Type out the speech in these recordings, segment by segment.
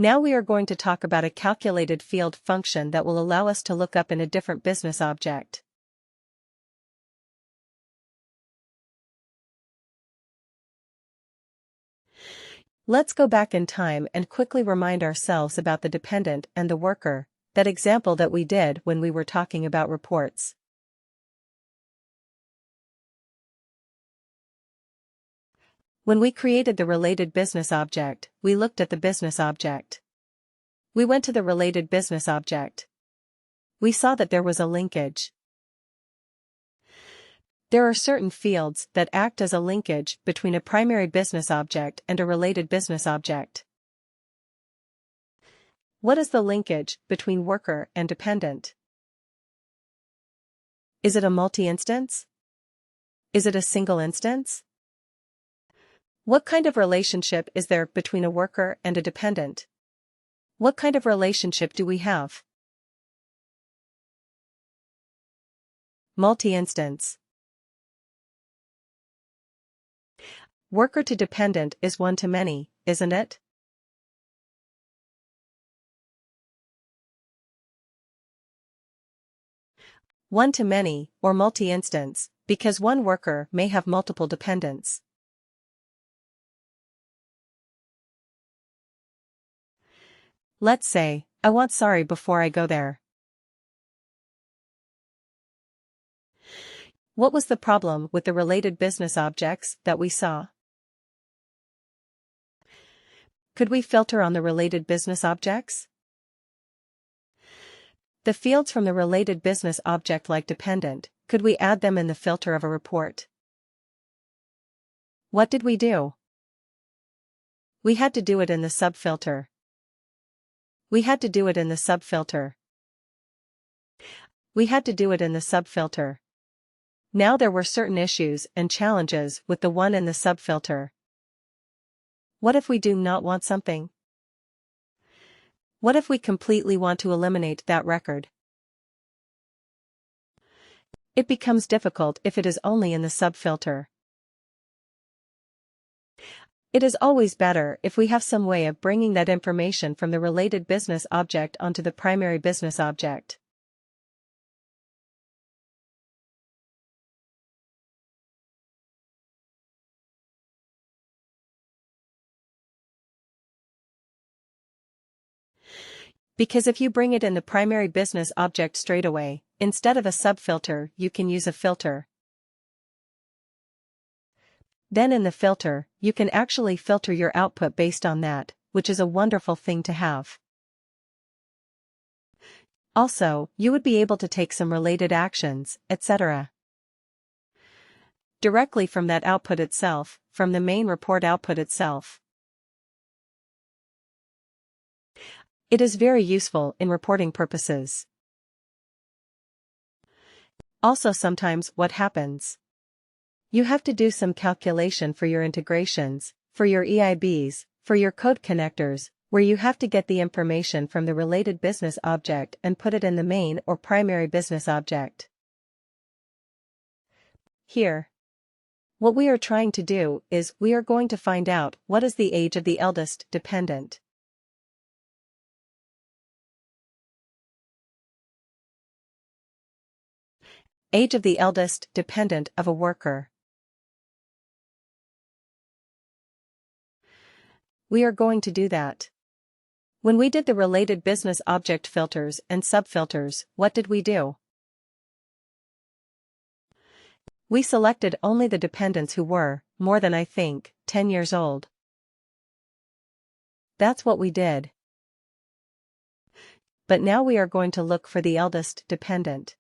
Now we are going to talk about a calculated field function that will allow us to look up in a different business object. Let's go back in time and quickly remind ourselves about the dependent and the worker, that example that we did when we were talking about reports. When we created the related business object, we looked at the business object. We went to the related business object. We saw that there was a linkage. There are certain fields that act as a linkage between a primary business object and a related business object. What is the linkage between worker and dependent? Is it a multi-instance? Is it a single instance? What kind of relationship is there between a worker and a dependent? What kind of relationship do we have? Multi-instance. Worker to dependent is one to many, isn't it? One to many, or multi-instance, because one worker may have multiple dependents. Let's say, I want sorry before I go there. What was the problem with the related business objects that we saw? Could we filter on the related business objects? The fields from the related business object like dependent, could we add them in the filter of a report? What did we do? We had to do it in the subfilter. We had to do it in the subfilter. We had to do it in the subfilter. Now there were certain issues and challenges with the one in the subfilter. What if we do not want something? What if we completely want to eliminate that record? It becomes difficult if it is only in the subfilter. It is always better if we have some way of bringing that information from the related business object onto the primary business object. Because if you bring it in the primary business object straight away, instead of a subfilter, you can use a filter. Then in the filter, you can actually filter your output based on that, which is a wonderful thing to have. Also, you would be able to take some related actions, etc. directly from that output itself, from the main report output itself. It is very useful in reporting purposes. Also sometimes what happens? You have to do some calculation for your integrations, for your EIBs, for your code connectors, where you have to get the information from the related business object and put it in the main or primary business object. Here, what we are trying to do is we are going to find out what is the age of the eldest dependent. Age of the eldest dependent of a worker. We are going to do that. When we did the related business object filters and subfilters, what did we do? We selected only the dependents who were, more than 10 years old. That's what we did. But now we are going to look for the eldest dependent.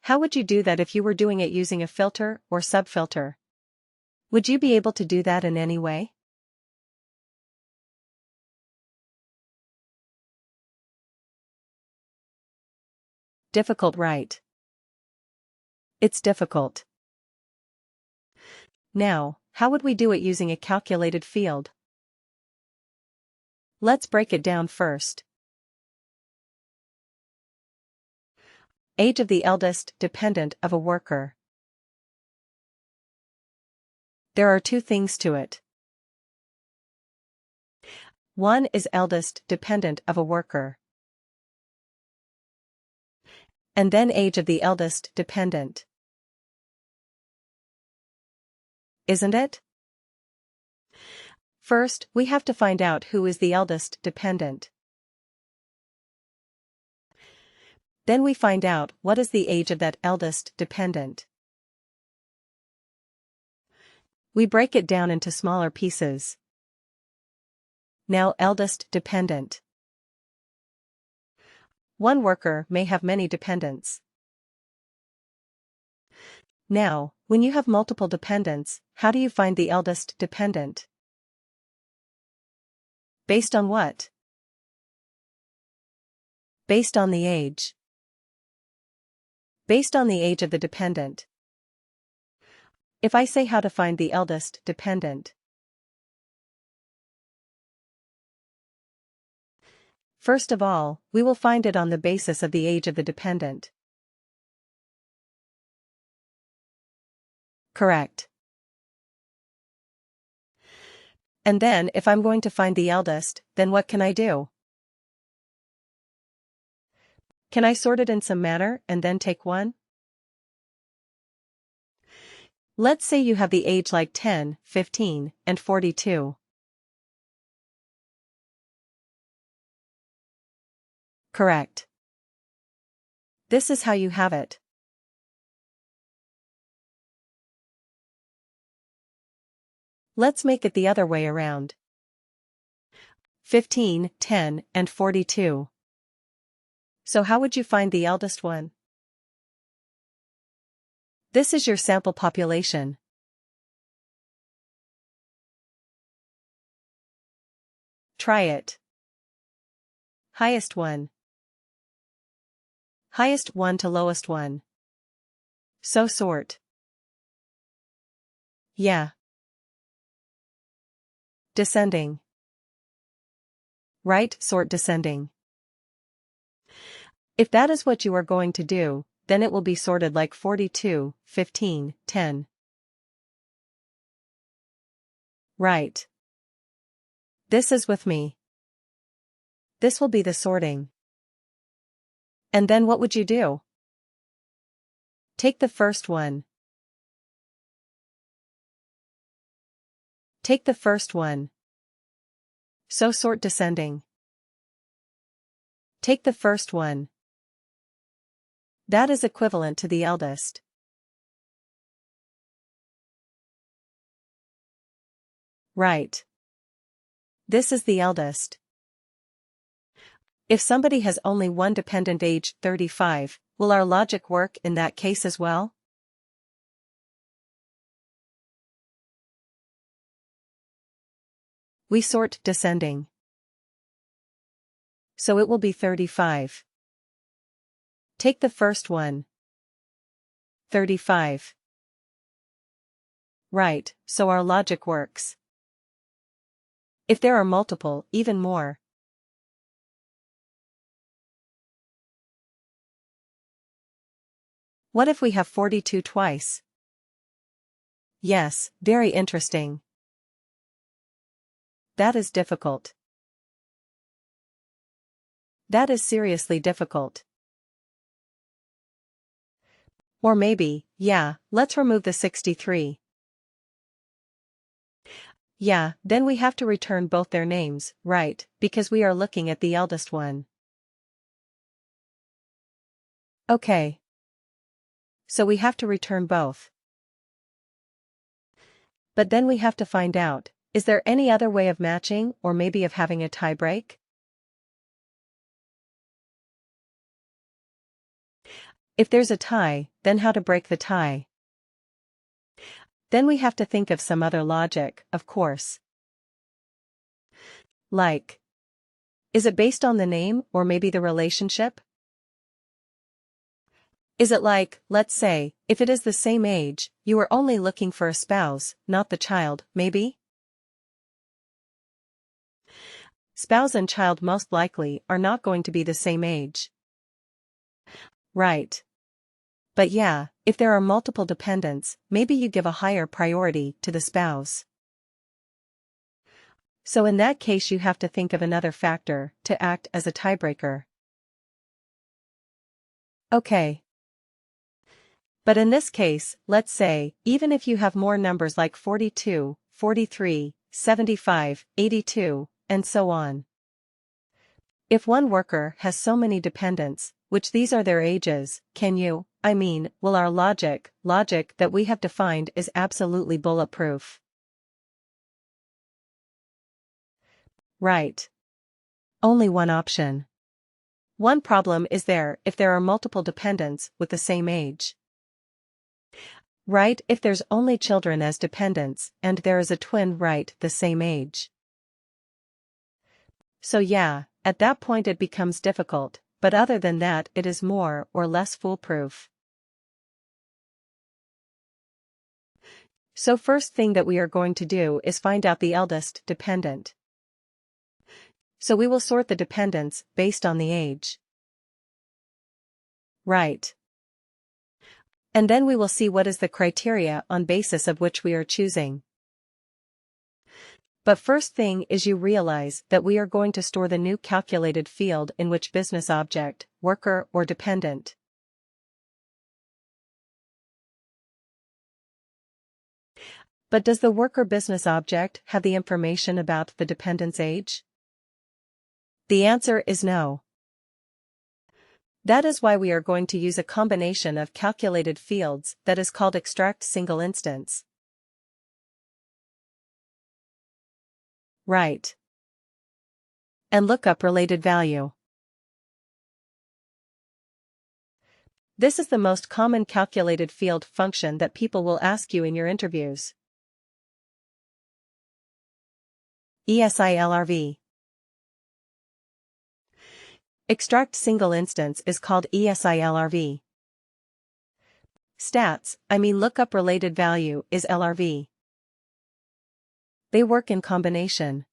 How would you do that if you were doing it using a filter or subfilter? Would you be able to do that in any way? Difficult, right? It's difficult. Now, how would we do it using a calculated field? Let's break it down first. Age of the eldest dependent of a worker. There are two things to it. 1 is eldest dependent of a worker. And then age of the eldest dependent. Isn't it? First, we have to find out who is the eldest dependent. Then we find out what is the age of that eldest dependent. We break it down into smaller pieces. Now eldest dependent. One worker may have many dependents. Now, when you have multiple dependents, how do you find the eldest dependent? Based on what? Based on the age. Based on the age of the dependent. If I say how to find the eldest dependent. First of all, we will find it on the basis of the age of the dependent. Correct. And then if I'm going to find the eldest, then what can I do? Can I sort it in some manner and then take one? Let's say you have the age like 10, 15, and 42. Correct. This is how you have it. Let's make it the other way around. 15, 10, and 42. So how would you find the eldest one? This is your sample population. Try it. Highest one. Highest one to lowest one. So sort. Yeah. Descending. Right, sort descending. If that is what you are going to do, then it will be sorted like 42, 15, 10. Right. This is with me. This will be the sorting. And then what would you do? Take the first one. Take the first one. So sort descending. Take the first one. That is equivalent to the eldest. Right. This is the eldest. If somebody has only one dependent age 35, will our logic work in that case as well? We sort descending. So it will be 35. Take the first one. 35. Right, so our logic works. If there are multiple, even more. What if we have 42 twice? Yes, very interesting. That is difficult. That is seriously difficult. Or maybe, yeah, let's remove the 63. Yeah, then we have to return both their names, right, because we are looking at the eldest one. Okay. So we have to return both. But then we have to find out, is there any other way of matching or maybe of having a tie break? If there's a tie, then how to break the tie? Then we have to think of some other logic, of course. Like, is it based on the name or maybe the relationship? Is it like, let's say, if it is the same age, you are only looking for a spouse, not the child, maybe? Spouse and child most likely are not going to be the same age. Right. But yeah, if there are multiple dependents, maybe you give a higher priority to the spouse. So in that case you have to think of another factor to act as a tiebreaker. Okay. But in this case, let's say, even if you have more numbers like 42, 43, 75, 82, and so on. If one worker has so many dependents, which these are their ages, will our logic that we have defined is absolutely bulletproof. Right. Only one option. One problem is if there are multiple dependents with the same age. Right, if there's only children as dependents, and there is a twin the same age. So yeah, at that point it becomes difficult, but other than that it is more or less foolproof. So first thing that we are going to do is find out the eldest dependent. So we will sort the dependents based on the age. Right. And then we will see what is the criteria on basis of which we are choosing. But first thing is you realize that we are going to store the new calculated field in which business object, worker or dependent. But does the worker business object have the information about the dependent's age? The answer is no. That is why we are going to use a combination of calculated fields that is called extract single instance. Right. And lookup related value. This is the most common calculated field function that people will ask you in your interviews. ESILRV. Extract single instance is called ESILRV. Lookup related value is LRV. They work in combination.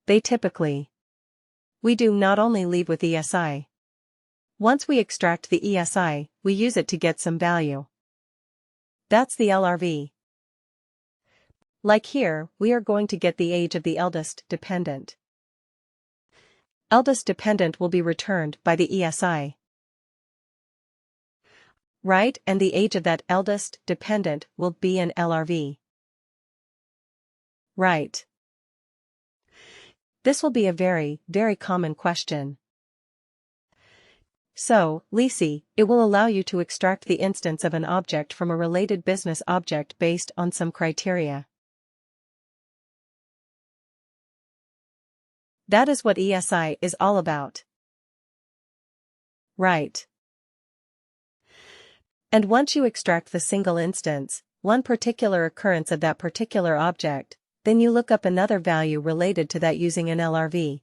They typically. We do not only leave with ESI. Once we extract the ESI, we use it to get some value. That's the LRV. Like here, we are going to get the age of the eldest dependent. Eldest dependent will be returned by the ESI. Right, and the age of that eldest dependent will be an LRV. Right. This will be a very, very common question. So, Lisi, it will allow you to extract the instance of an object from a related business object based on some criteria. That is what ESI is all about. Right. And once you extract the single instance, one particular occurrence of that particular object, then you look up another value related to that using an LRV.